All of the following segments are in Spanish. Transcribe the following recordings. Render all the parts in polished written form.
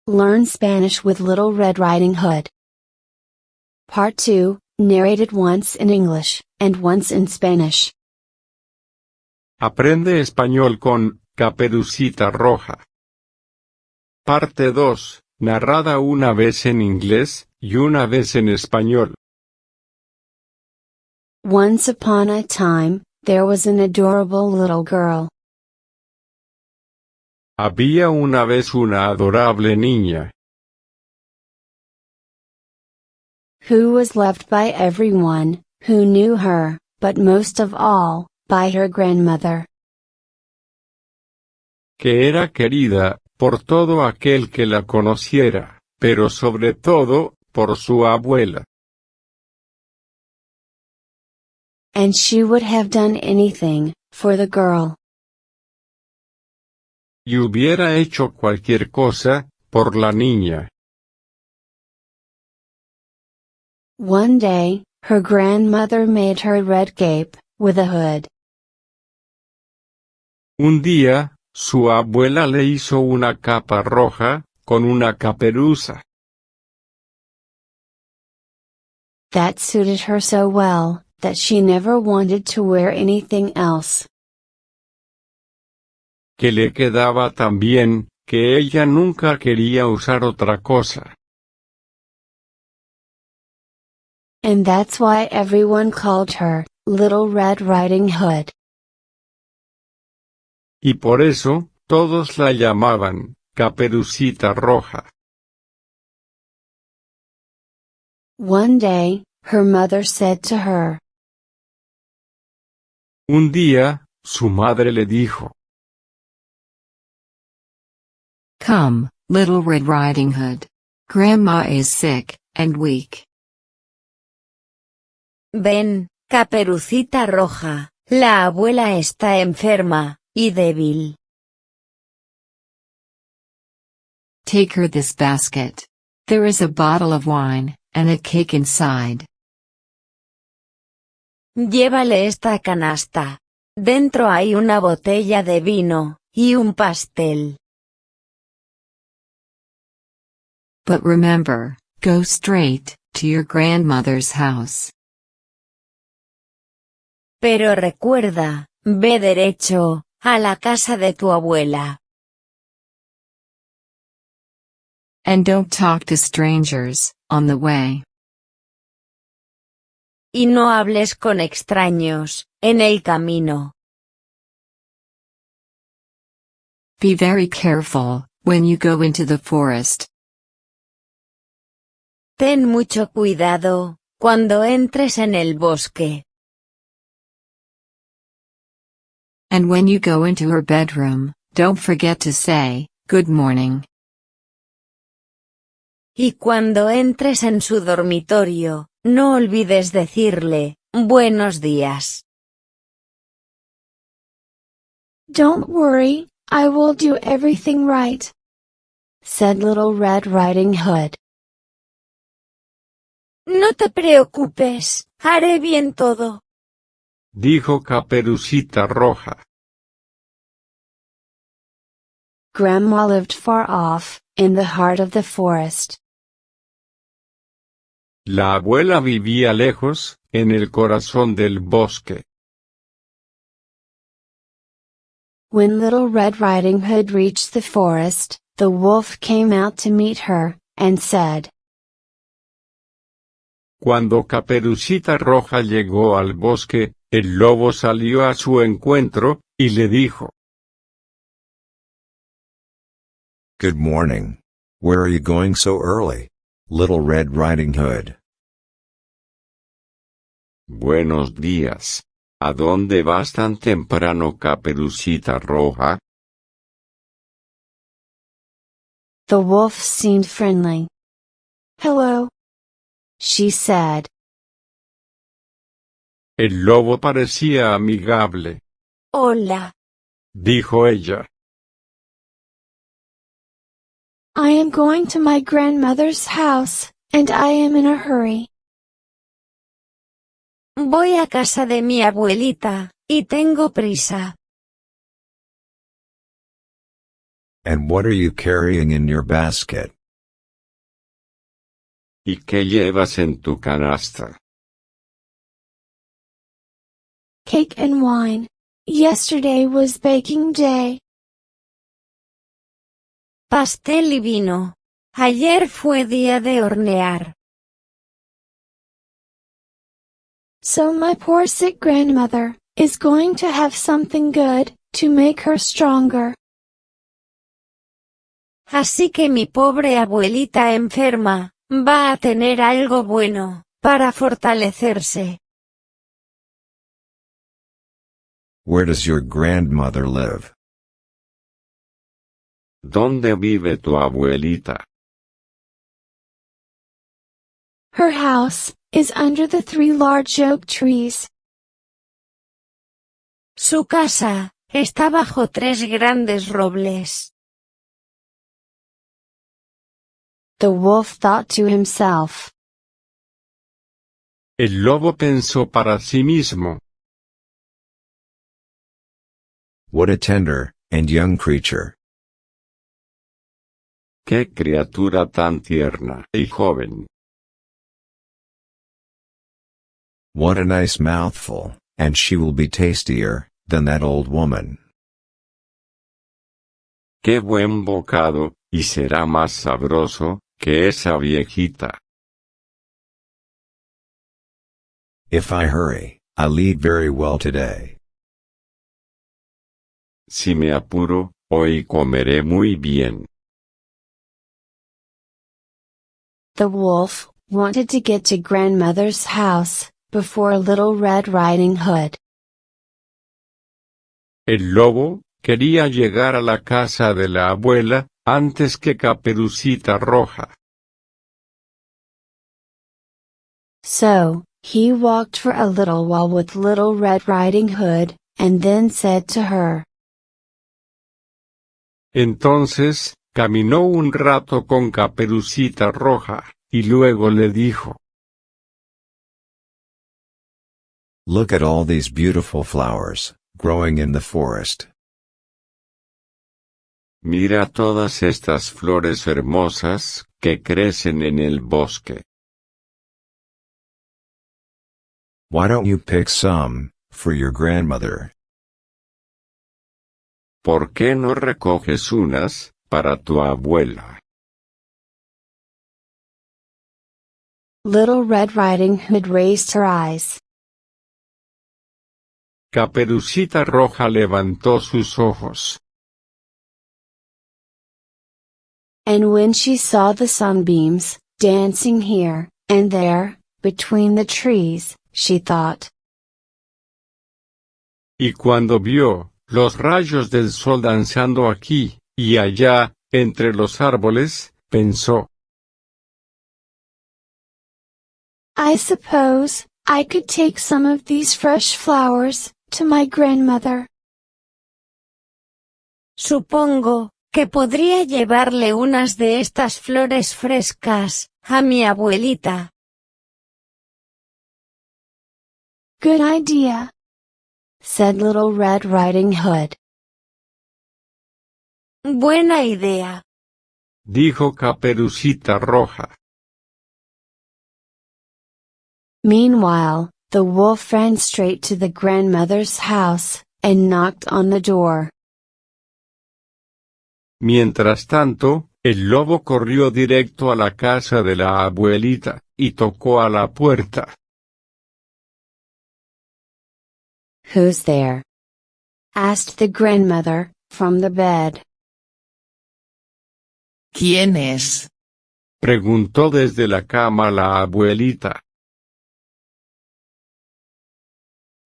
Learn Spanish with Little Red Riding Hood. Part 2, narrated once in English, and once in Spanish. Aprende español con Caperucita Roja. Parte 2, narrada una vez en inglés, y una vez en español. Once upon a time, there was an adorable little girl. Había una vez una adorable niña. Who was loved by everyone, who knew her, but most of all, by her grandmother. Que era querida, por todo aquel que la conociera, pero sobre todo, por su abuela. And she would have done anything, for the girl. Y hubiera hecho cualquier cosa, por la niña. One day, her grandmother made her a red cape, with a hood. Un día, su abuela le hizo una capa roja, con una caperuza. That suited her so well, that she never wanted to wear anything else. Que le quedaba tan bien, que ella nunca quería usar otra cosa. And that's why everyone called her, Little Red Riding Hood. Y por eso, todos la llamaban, Caperucita Roja. One day, her mother said to her. Un día, su madre le dijo. Come, Little Red Riding Hood. Grandma is sick, and weak. Ven, Caperucita Roja, la abuela está enferma, y débil. Take her this basket. There is a bottle of wine, and a cake inside. Llévale esta canasta. Dentro hay una botella de vino, y un pastel. But remember, go straight to your grandmother's house. Pero recuerda, ve derecho, a la casa de tu abuela. And don't talk to strangers, on the way. Y no hables con extraños, en el camino. Be very careful, when you go into the forest. Ten mucho cuidado, cuando entres en el bosque. And when you go into her bedroom, don't forget to say, good morning. Y cuando entres en su dormitorio, no olvides decirle, buenos días. Don't worry, I will do everything right, said Little Red Riding Hood. No te preocupes, haré bien todo. Dijo Caperucita Roja. Grandma lived far off, in the heart of the forest. La abuela vivía lejos, en el corazón del bosque. When Little Red Riding Hood reached the forest, the wolf came out to meet her, and said. Cuando Caperucita Roja llegó al bosque, el lobo salió a su encuentro, y le dijo. Good morning. Where are you going so early, Little Red Riding Hood? Buenos días. ¿A dónde vas tan temprano, Caperucita Roja? The wolf seemed friendly. Hello, she said. El lobo parecía amigable. Hola. Dijo ella. I am going to my grandmother's house, and I am in a hurry. Voy a casa de mi abuelita, y tengo prisa. And what are you carrying in your basket? ¿Y qué llevas en tu canasta? Cake and wine. Yesterday was baking day. Pastel y vino. Ayer fue día de hornear. So my poor sick grandmother is going to have something good to make her stronger. Así que mi pobre abuelita enferma va a tener algo bueno para fortalecerse. Where does your grandmother live? ¿Dónde vive tu abuelita? Her house is under the 3 large oak trees. Su casa está bajo 3 grandes robles. The wolf thought to himself. El lobo pensó para sí mismo. What a tender and young creature. ¡Qué criatura tan tierna y joven! What a nice mouthful, and she will be tastier than that old woman. ¡Qué buen bocado, y será más sabroso que esa viejita! If I hurry, I'll eat very well today. Si me apuro, hoy comeré muy bien. The wolf wanted to get to grandmother's house before Little Red Riding Hood. El lobo quería llegar a la casa de la abuela antes que Caperucita Roja. So, he walked for a little while with Little Red Riding Hood, and then said to her. Entonces, caminó un rato con Caperucita Roja, y luego le dijo. Look at all these beautiful flowers, growing in the forest. Mira todas estas flores hermosas, que crecen en el bosque. Why don't you pick some, for your grandmother? ¿Por qué no recoges unas, para tu abuela? Little Red Riding Hood raised her eyes. Caperucita Roja levantó sus ojos. And when she saw the sunbeams, dancing here, and there, between the trees, she thought. Y cuando vio los rayos del sol danzando aquí y allá, entre los árboles, pensó. I suppose I could take some of these fresh flowers to my grandmother. Supongo que podría llevarle unas de estas flores frescas a mi abuelita. Good idea, said Little Red Riding Hood. Buena idea, dijo Caperucita Roja. Meanwhile, the wolf ran straight to the grandmother's house, and knocked on the door. Mientras tanto, el lobo corrió directo a la casa de la abuelita, y tocó a la puerta. Who's there? Asked the grandmother, from the bed. ¿Quién es? Preguntó desde la cama la abuelita.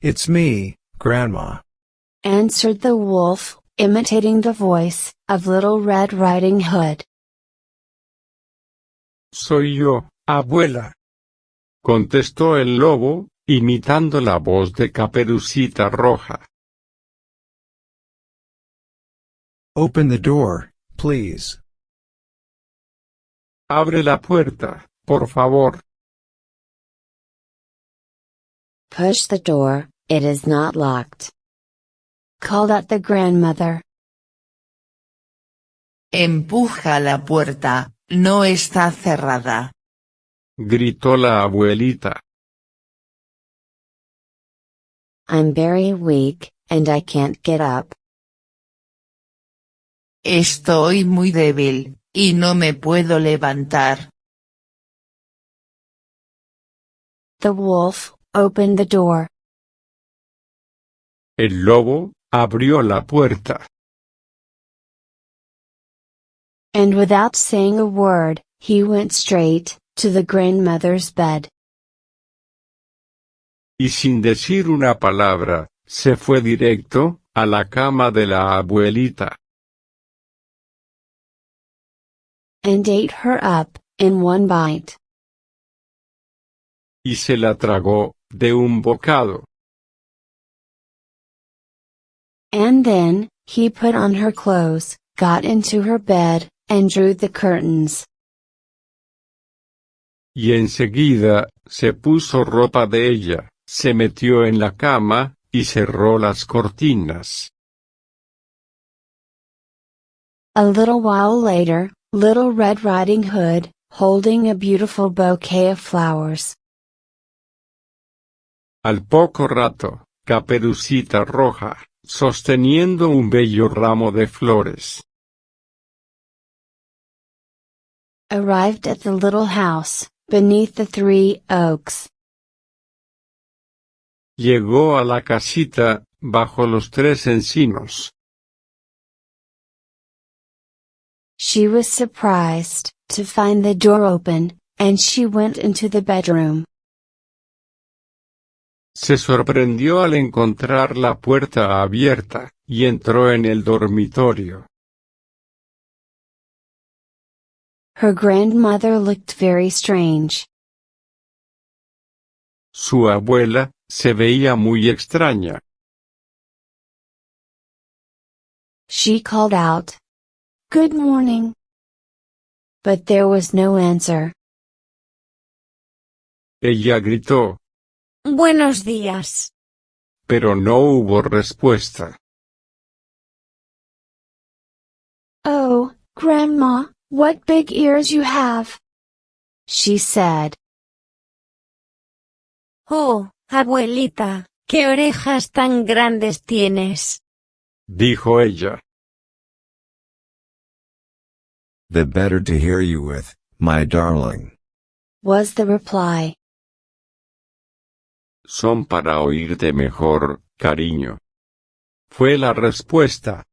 It's me, Grandma. Answered the wolf, imitating the voice of Little Red Riding Hood. Soy yo, abuela. Contestó el lobo, imitando la voz de Caperucita Roja. Open the door, please. Abre la puerta, por favor. Push the door, it is not locked. Called out the grandmother. Empuja la puerta, no está cerrada. Gritó la abuelita. I'm very weak, and I can't get up. Estoy muy débil, y no me puedo levantar. The wolf opened the door. El lobo abrió la puerta. And without saying a word, he went straight to the grandmother's bed. Y sin decir una palabra, se fue directo a la cama de la abuelita. And ate her up, in one bite. Y se la tragó, de un bocado. And then, he put on her clothes, got into her bed, and drew the curtains. Y enseguida, se puso ropa de ella, se metió en la cama, y cerró las cortinas. A little while later, Little Red Riding Hood, holding a beautiful bouquet of flowers. Al poco rato, Caperucita Roja, sosteniendo un bello ramo de flores. Arrived at the little house, beneath the 3 oaks. Llegó a la casita, bajo los 3 encinos. She was surprised to find the door open, and she went into the bedroom. Se sorprendió al encontrar la puerta abierta, y entró en el dormitorio. Her grandmother looked very strange. Su abuela, se veía muy extraña. She called out, "Good morning." But there was no answer. Ella gritó, Buenos días. pero no hubo respuesta. "Oh, Grandma, what big ears you have," she said. Oh, abuelita, qué orejas tan grandes tienes. Dijo ella. The better to hear you with, my darling. Was the reply. Son para oírte mejor, cariño. Fue la respuesta.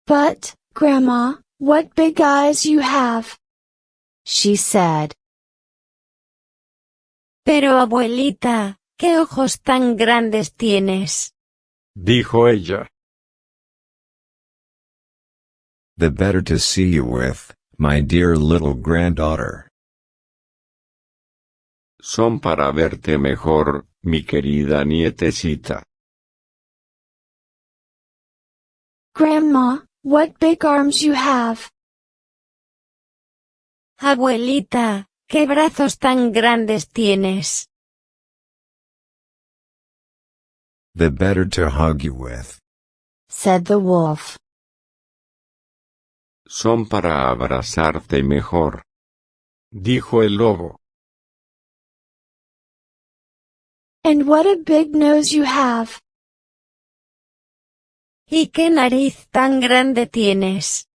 "But, Grandma, what big eyes you have," she said. Pero abuelita, qué ojos tan grandes tienes. Dijo ella. The better to see you with, my dear little granddaughter. Son para verte mejor, mi querida nietecita. "Grandma, what big arms you have." Abuelita, qué brazos tan grandes tienes. The better to hug you with. Said the wolf. Son para abrazarte mejor. Dijo el lobo. "And what a big nose you have." ¿Y qué nariz tan grande tienes?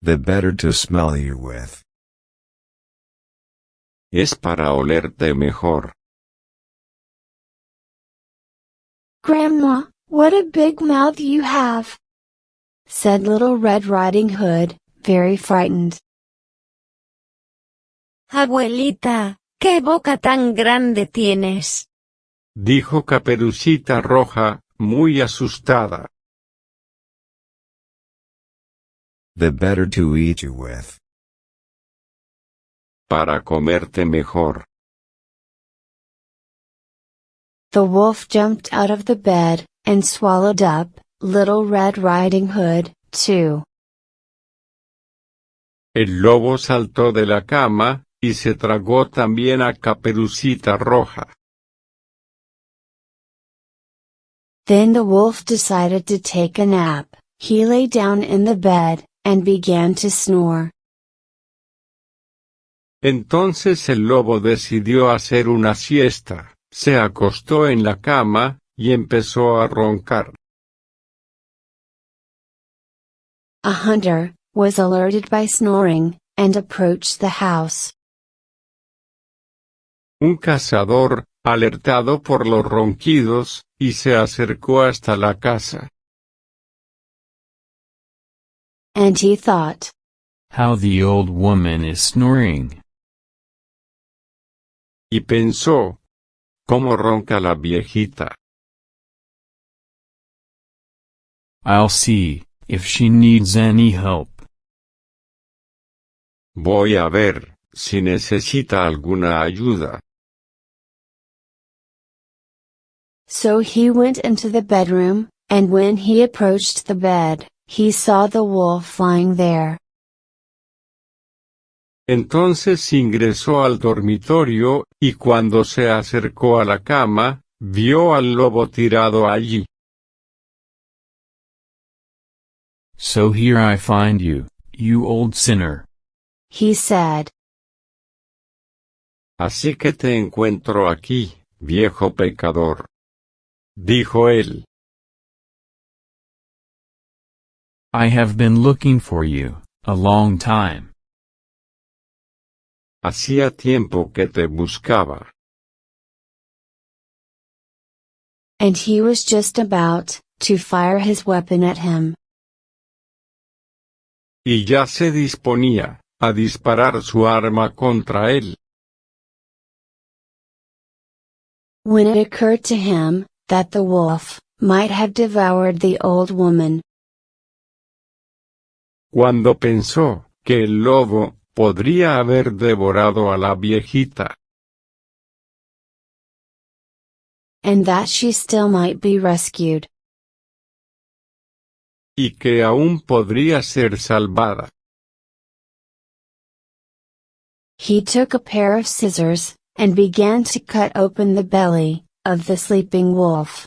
The better to smell you with. Es para olerte mejor. "Grandma, what a big mouth you have," said Little Red Riding Hood, very frightened. Abuelita, qué boca tan grande tienes. Dijo Caperucita Roja, muy asustada. The better to eat you with. Para comerte mejor. The wolf jumped out of the bed, and swallowed up Little Red Riding Hood, too. El lobo saltó de la cama, y se tragó también a Caperucita Roja. Then the wolf decided to take a nap. He lay down in the bed, and began to snore. Entonces el lobo decidió hacer una siesta, se acostó en la cama, y empezó a roncar. A hunter was alerted by snoring, and approached the house. Un cazador, alertado por los ronquidos, y se acercó hasta la casa. And he thought, How the old woman is snoring. Y pensó, ¿cómo ronca la viejita? I'll see if she needs any help. Voy a ver si necesita alguna ayuda. So he went into the bedroom, and when he approached the bed, he saw the wolf lying there. Entonces ingresó al dormitorio, y cuando se acercó a la cama, vio al lobo tirado allí. So here I find you, you old sinner. He said. Así que te encuentro aquí, viejo pecador. Dijo él. I have been looking for you, a long time. Hacía tiempo que te buscaba. And he was just about to fire his weapon at him. Y ya se disponía a disparar su arma contra él. When it occurred to him that the wolf might have devoured the old woman. Cuando pensó que el lobo podría haber devorado a la viejita. And that she still might be rescued. Y que aún podría ser salvada. He took a pair of scissors, and began to cut open the belly of the sleeping wolf.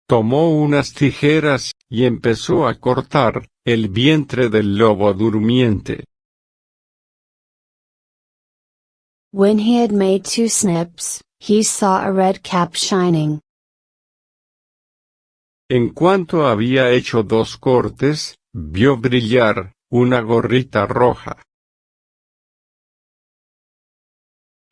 Tomó unas tijeras, y empezó a cortar el vientre del lobo durmiente. When he had made 2 snips, he saw a red cap shining. En cuanto había hecho 2 cortes, vio brillar una gorrita roja.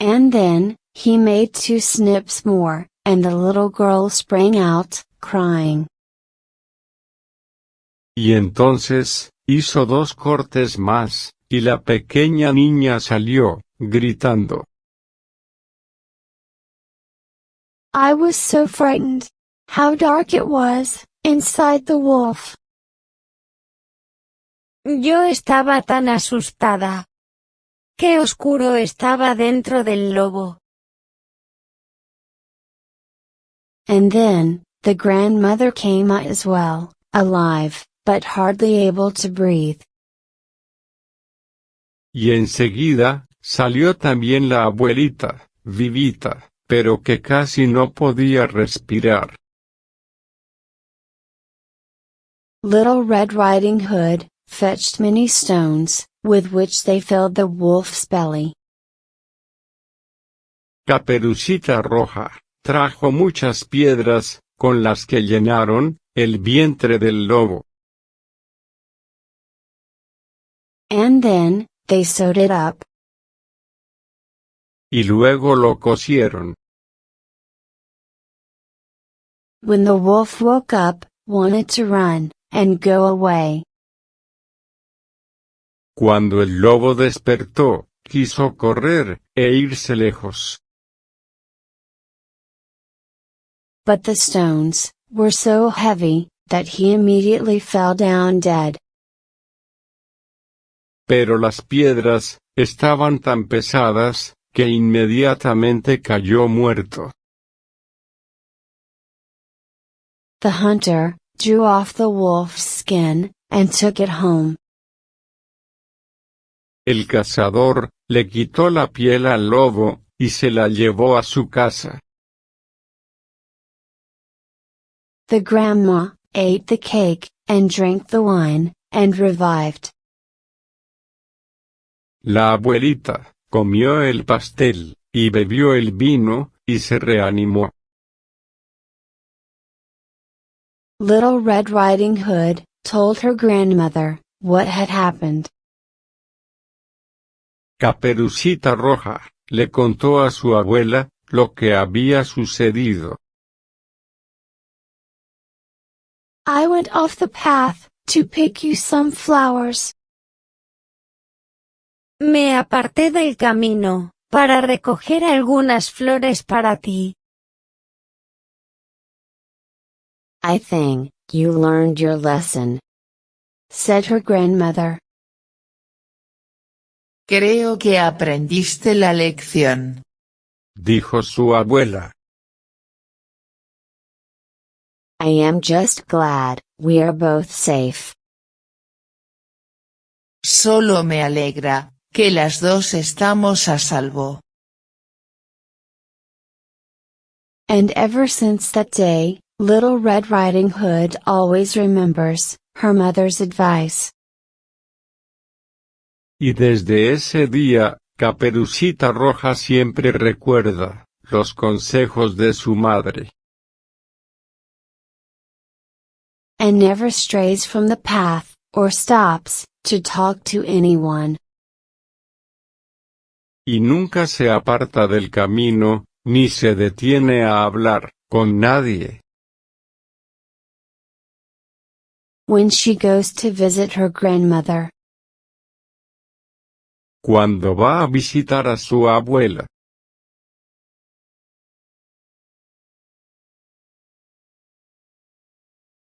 And then, he made 2 snips more, and the little girl sprang out, crying. Y entonces, hizo 2 cortes más, y la pequeña niña salió, gritando. I was so frightened. How dark it was, inside the wolf. Yo estaba tan asustada. Qué oscuro estaba dentro del lobo. And then, the grandmother came out as well, alive, but hardly able to breathe. Y enseguida, salió también la abuelita, vivita, pero que casi no podía respirar. Little Red Riding Hood fetched many stones, with which they filled the wolf's belly. Caperucita Roja trajo muchas piedras, con las que llenaron el vientre del lobo. And then, they sewed it up. Y luego lo cosieron. When the wolf woke up, wanted to run, and go away. Cuando el lobo despertó, quiso correr, e irse lejos. But the stones were so heavy, that he immediately fell down dead. Pero las piedras estaban tan pesadas, que inmediatamente cayó muerto. The hunter drew off the wolf's skin, and took it home. El cazador le quitó la piel al lobo, y se la llevó a su casa. The grandma ate the cake, and drank the wine, and revived. La abuelita comió el pastel, y bebió el vino, y se reanimó. Little Red Riding Hood told her grandmother what had happened. Caperucita Roja le contó a su abuela lo que había sucedido. I went off the path to pick you some flowers. Me aparté del camino, para recoger algunas flores para ti. I think you learned your lesson, said her grandmother. Creo que aprendiste la lección, dijo su abuela. I am just glad we are both safe. Solo me alegra que las dos estamos a salvo. And ever since that day, Little Red Riding Hood always remembers her mother's advice. Y desde ese día, Caperucita Roja siempre recuerda los consejos de su madre. And never strays from the path, or stops to talk to anyone. Y nunca se aparta del camino, ni se detiene a hablar con nadie. When she goes to visit her grandmother. Cuando va a visitar a su abuela.